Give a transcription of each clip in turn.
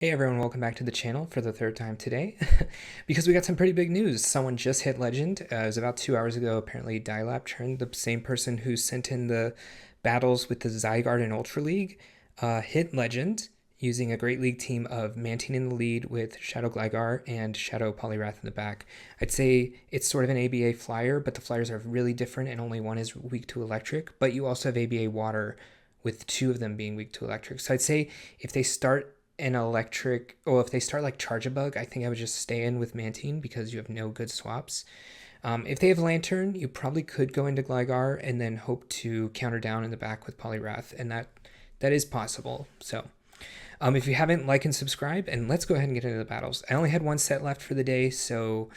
Hey everyone, welcome back to the channel for the third time today, because we got some pretty big news. Someone just hit Legend. It was about 2 hours ago. Apparently, Dialab turned the same person who sent in the battles with the Zygarde and Ultra League, hit Legend using a Great League team of Mantine in the lead with Shadow Gligar and Shadow Poliwrath in the back. I'd say it's sort of an ABA flyer, but the flyers are really different and only one is weak to electric, but you also have ABA water with two of them being weak to electric. So I'd say if they start an electric, or if they start like Charge a Bug, I think I would just stay in with Mantine because you have no good swaps. If they have Lantern, you probably could go into Gligar and then hope to counter down in the back with Poliwrath, and that is possible. So if you haven't, like and subscribe, and let's go ahead and get into the battles. I only had one set left for the day, so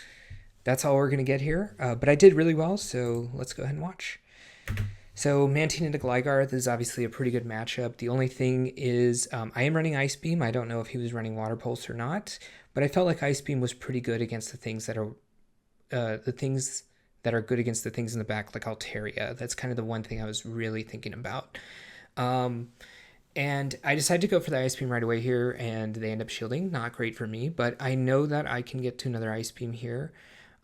that's all we're going to get here. But I did really well, so let's go ahead and watch. So Mantine into Gligar, this is obviously a pretty good matchup. The only thing is I am running Ice Beam. I don't know if he was running Water Pulse or not, but I felt like Ice Beam was pretty good against the things that are good against the things in the back, like Altaria. That's kind of the one thing I was really thinking about. And I decided to go for the Ice Beam right away here, and they end up shielding. Not great for me, but I know that I can get to another Ice Beam here.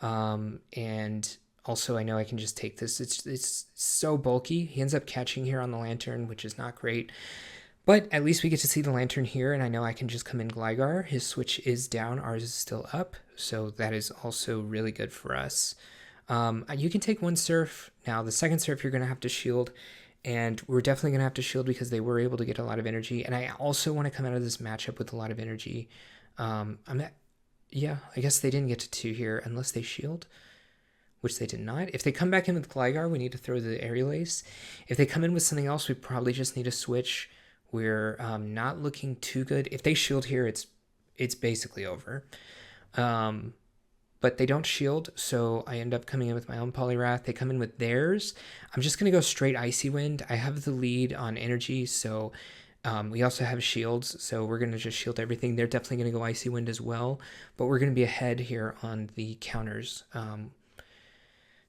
And also, I know I can just take this. It's so bulky. He ends up catching here on the Lantern, which is not great. But at least we get to see the Lantern here, and I know I can just come in Gligar. His switch is down. Ours is still up, so that is also really good for us. You can take one Surf. Now, the second Surf, you're going to have to shield, and we're definitely going to have to shield because they were able to get a lot of energy. And I also want to come out of this matchup with a lot of energy. Yeah, I guess they didn't get to 2 here unless they shield, which they did not. If they come back in with Gligar, we need to throw the Aerial Ace. If they come in with something else, we probably just need to switch. We're not looking too good. If they shield here, it's basically over. But they don't shield, so I end up coming in with my own Poliwrath. They come in with theirs. I'm just going to go straight Icy Wind. I have the lead on energy, so we also have shields, so we're going to just shield everything. They're definitely going to go Icy Wind as well, but we're going to be ahead here on the counters.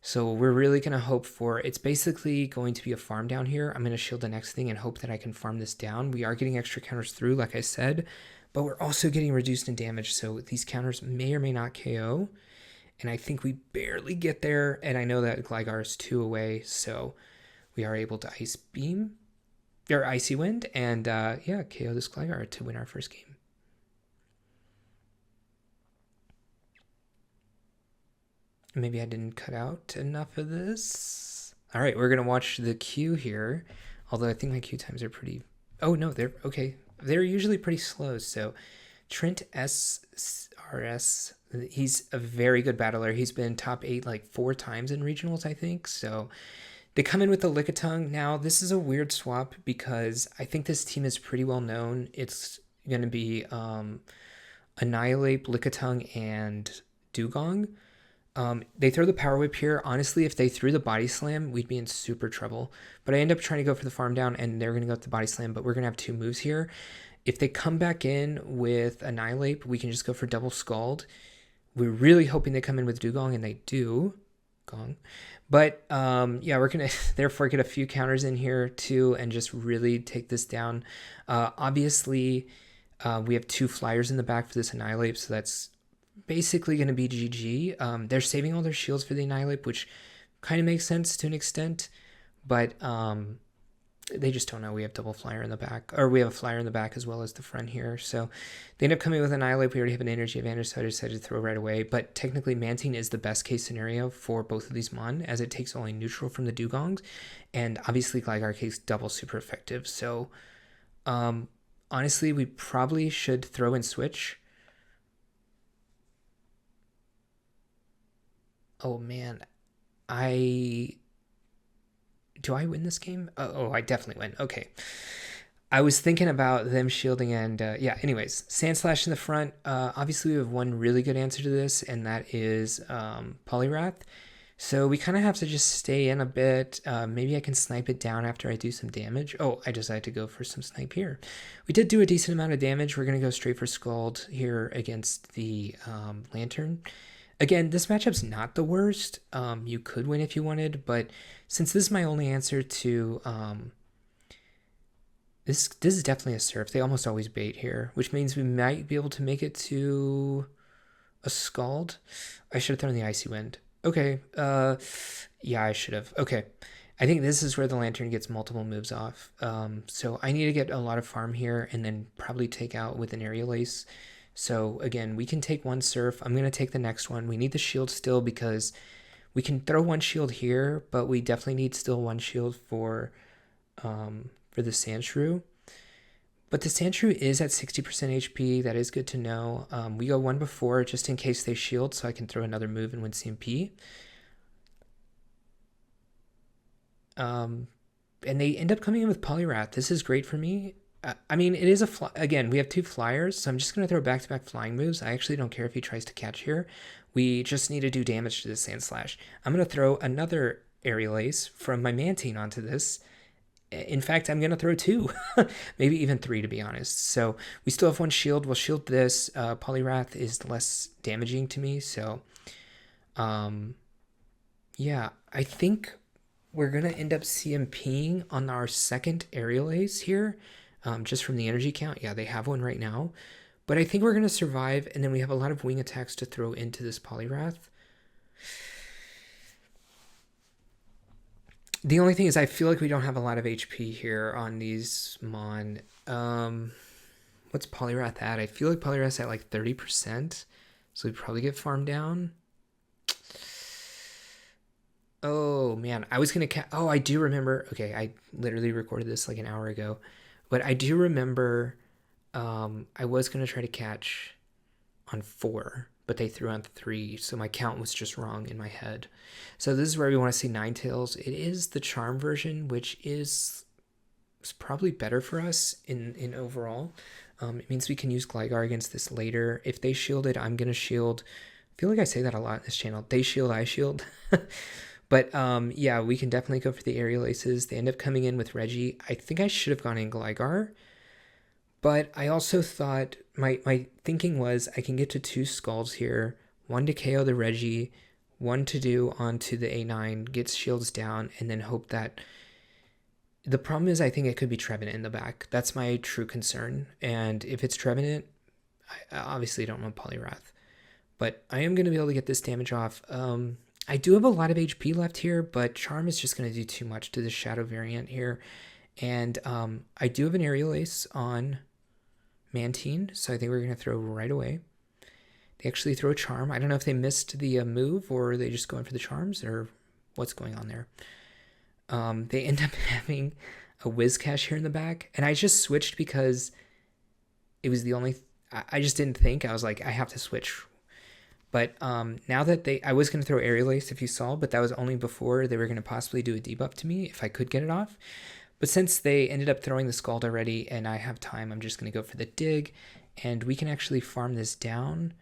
So we're really going to hope for, it's basically going to be a farm down here. I'm going to shield the next thing and hope that I can farm this down. We are getting extra counters through, like I said, but we're also getting reduced in damage. So these counters may or may not KO. And I think we barely get there. And I know that Gligar is 2 away. So we are able to Ice Beam, or Icy Wind, and yeah, KO this Gligar to win our first game. Maybe I didn't cut out enough of this. All right, we're going to watch the queue here. Although I think my queue times are pretty... Oh, no, they're... Okay. They're usually pretty slow. So Trent SRS, he's a very good battler. He's been top 8 like 4 times in regionals, I think. So they come in with the Lickitung. Now, this is a weird swap because I think this team is pretty well known. It's going to be Annihilate, Lickitung, and Dugong. They throw the Power Whip here. Honestly, if they threw the Body Slam, we'd be in super trouble. But I end up trying to go for the Farm Down, and they're going to go with the Body Slam, but we're going to have 2 moves here. If they come back in with Annihilate, we can just go for Double Scald. We're really hoping they come in with Dugong, and they do. Gong. But, yeah, we're going to therefore get a few counters in here, too, and just really take this down. Obviously, we have 2 flyers in the back for this Annihilate, so that's basically going to be GG. They're saving all their shields for the Annihilate, which kind of makes sense to an extent, but they just don't know we have double flyer in the back, or we have a flyer in the back as well as the front here. So they end up coming with Annihilate. We already have an energy advantage, so I decided to throw right away. But technically, Mantine is the best case scenario for both of these Mon, as it takes only neutral from the Dugongs, and obviously Gligar takes double super effective. So honestly, we probably should throw and switch. Oh man, do I win this game? Oh, I definitely win. Okay. I was thinking about them shielding and yeah, anyways, Sandslash in the front. Obviously, we have one really good answer to this, and that is Poliwrath. So we kind of have to just stay in a bit. Maybe I can snipe it down after I do some damage. Oh, I decided to go for some snipe here. We did do a decent amount of damage. We're going to go straight for Scald here against the Lantern. Again, this matchup's not the worst. You could win if you wanted, but since this is my only answer to This is definitely a surf. They almost always bait here, which means we might be able to make it to a Scald. I should have thrown the Icy Wind. Okay, yeah, I should have. Okay, I think this is where the Lantern gets multiple moves off. So I need to get a lot of farm here and then probably take out with an Aerial Ace. So again, we can take one Surf. I'm going to take the next one. We need the shield still because we can throw one shield here, but we definitely need still one shield for the Sandshrew. But the Sandshrew is at 60% HP. That is good to know. We go one before just in case they shield, so I can throw another move and win CMP. And they end up coming in with Poliwrath. This is great for me. I mean, it is again, we have two flyers, so I'm just going to throw back-to-back flying moves. I actually don't care if he tries to catch here. We just need to do damage to the Sandslash. I'm going to throw another Aerial Ace from my Mantine onto this. In fact, I'm going to throw two, maybe even three, to be honest. So we still have one shield. We'll shield this. Poliwrath is less damaging to me. So, yeah, I think we're going to end up CMPing on our second Aerial Ace here, just from the energy count. Yeah, they have one right now. But I think we're going to survive, and then we have a lot of wing attacks to throw into this Poliwrath. The only thing is I feel like we don't have a lot of HP here on these Mon. What's Poliwrath at? I feel like Poliwrath's at like 30%. So we probably get farmed down. Oh, man. I was going to... Oh, I do remember... Okay, I literally recorded this like an hour ago. But I do remember I was going to try to catch on 4. But they threw on 3, so my count was just wrong in my head. So this is where we want to see Ninetales. It is the Charm version, which is probably better for us in overall. It means we can use Gligar against this later. If they shield it, I'm going to shield. I feel like I say that a lot in this channel. They shield, I shield. But yeah, we can definitely go for the Aerial Aces. They end up coming in with Reggie. I think I should have gone in Gligar. But I also thought, my thinking was I can get to 2 Scalds here, 1 to KO the Reggie, 1 to do onto the A9, gets shields down, and then hope that... The problem is I think it could be Trevenant in the back. That's my true concern. And if it's Trevenant, I obviously don't want Poliwrath. But I am going to be able to get this damage off. I do have a lot of HP left here, but Charm is just going to do too much to the Shadow variant here. And I do have an Aerial Ace on Mantine, so I think we're going to throw right away. They actually throw a Charm. I don't know if they missed the move or they just going for the charms or what's going on there. They end up having a Whiscash here in the back, and I just switched because it was the only... I just didn't think. I was like, I have to switch. But now that I was going to throw Aerial Ace if you saw, but that was only before they were going to possibly do a debuff to me if I could get it off. But since they ended up throwing the Scald already and I have time, I'm just going to go for the dig. And we can actually farm this down.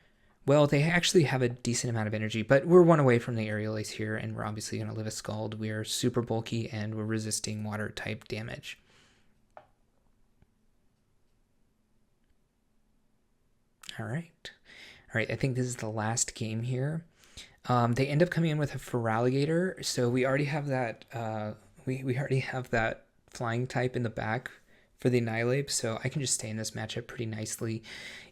Well, they actually have a decent amount of energy, but we're 1 away from the Aerial Ace here, and we're obviously going to live a Scald. We are super bulky, and we're resisting water-type damage. All right. All right, I think this is the last game here. They end up coming in with a Feraligatr, so we already have that... we already have that flying type in the back for the Annihilate, so I can just stay in this matchup pretty nicely.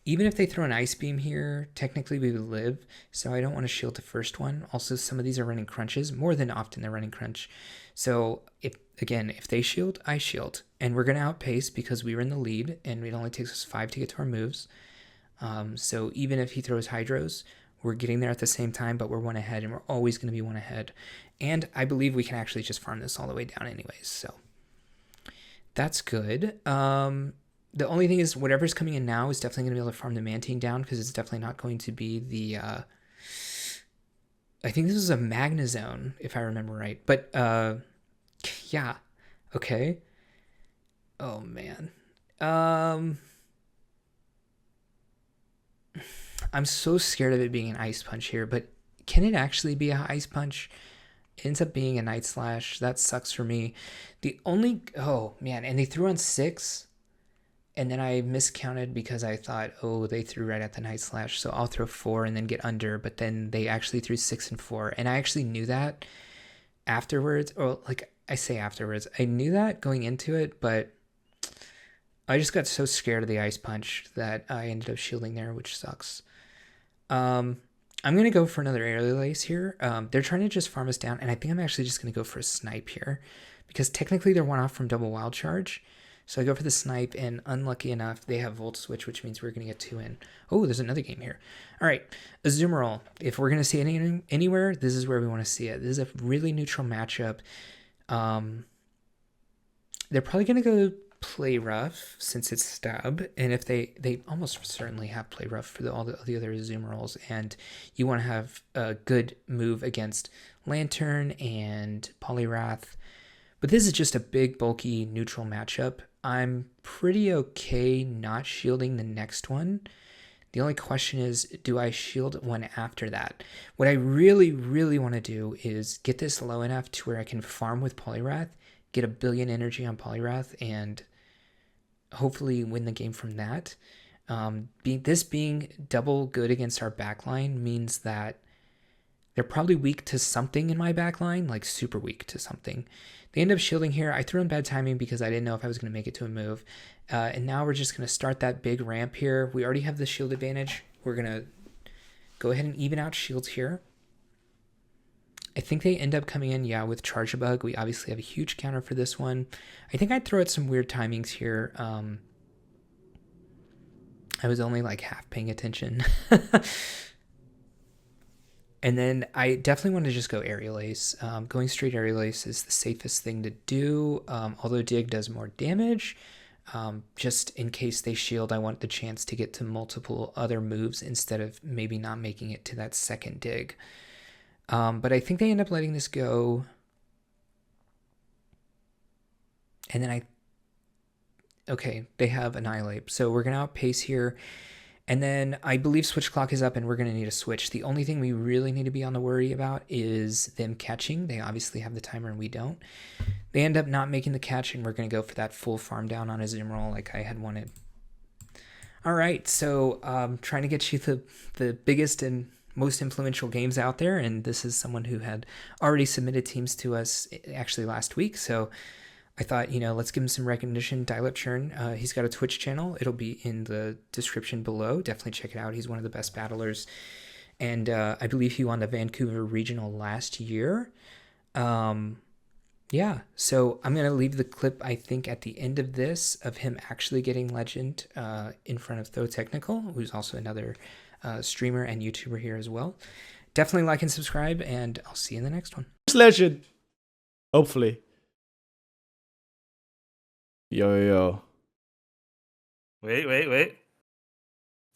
Even if they throw an Ice Beam here, technically we would live, so I don't want to shield the first one. Also, some of these are running crunches. More than often they're running crunch. So, if they shield, I shield. And we're going to outpace because we were in the lead, and it only takes us 5 to get to our moves. So even if he throws Hydros, we're getting there at the same time, but we're 1 ahead, and we're always going to be 1 ahead. And I believe we can actually just farm this all the way down anyways, so that's good. The only thing is whatever's coming in now is definitely going to be able to farm the Mantine down because it's definitely not going to be the... I think this is a Magnezone, if I remember right. But, yeah. Okay. Oh, man. I'm so scared of it being an Ice Punch here, but can it actually be an Ice Punch? It ends up being a Night Slash. That sucks for me. The only... Oh, man. And they threw on 6. And then I miscounted because I thought, oh, they threw right at the Night Slash, so I'll throw 4 and then get under. But then they actually threw 6 and 4. And I actually knew that afterwards. Or, like, I say afterwards. I knew that going into it, but I just got so scared of the Ice Punch that I ended up shielding there, which sucks. I'm going to go for another Aerial Ace here. They're trying to just farm us down, and I think I'm actually just going to go for a Snipe here. Because technically they're one off from double Wild Charge. So I go for the Snipe, and unlucky enough, they have Volt Switch, which means we're going to get 2 in. Oh, there's another game here. All right, Azumarill. If we're going to see it anywhere, this is where we want to see it. This is a really neutral matchup. They're probably going to go Poliwrath since it's Stab, and if they almost certainly have Poliwrath for all the other Azumarills, and you want to have a good move against Lantern and Poliwrath. But this is just a big, bulky, neutral matchup. I'm pretty okay not shielding the next one. The only question is, do I shield one after that? What I really, really want to do is get this low enough to where I can farm with Poliwrath, get a billion energy on Poliwrath, and hopefully win the game from that. This being double good against our backline means that they're probably weak to something in my backline, like super weak to something. They end up shielding here. I threw in bad timing because I didn't know if I was going to make it to a move. And now we're just going to start that big ramp here. We already have the shield advantage. We're going to go ahead and even out shields here. I think they end up coming in, yeah, with Charge-a-Bug. We obviously have a huge counter for this one. I think I'd throw out some weird timings here. I was only like half paying attention. And then I definitely want to just go Aerial Ace. Going straight Aerial Ace is the safest thing to do, although Dig does more damage. Just in case they shield, I want the chance to get to multiple other moves instead of maybe not making it to that second Dig. But I think they end up letting this go. And then okay, they have Annihilate. So we're going to outpace here. And then I believe Switch Clock is up and we're going to need a switch. The only thing we really need to be on the worry about is them catching. They obviously have the timer and we don't. They end up not making the catch and we're going to go for that full farm down on a Azumarill like I had wanted. All right, so trying to get you the biggest and most influential games out there. And this is someone who had already submitted teams to us actually last week. So I thought, let's give him some recognition. Dial Up Churn. He's got a Twitch channel. It'll be in the description below. Definitely check it out. He's one of the best battlers. And I believe he won the Vancouver Regional last year. Yeah, so I'm going to leave the clip, I think, at the end of this of him actually getting Legend in front of Tho Technical, who's also another streamer and YouTuber here as well. Definitely like and subscribe, and I'll see you in the next one. Legend. Hopefully. Yo. Wait.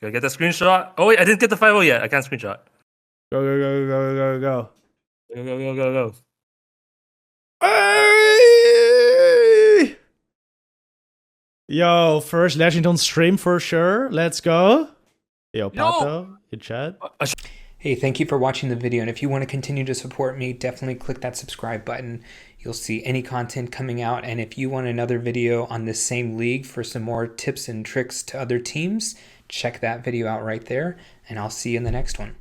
Gotta get the screenshot. Oh, wait, I didn't get the 5-0 yet. I can't screenshot. Go. Go. Hey! Yo, first legend on stream for sure. Let's go. Yo, Pato, in chat. Hey, thank you for watching the video, and if you want to continue to support me, definitely click that subscribe button. You'll see any content coming out, and if you want another video on this same league for some more tips and tricks to other teams, check that video out right there, and I'll see you in the next one.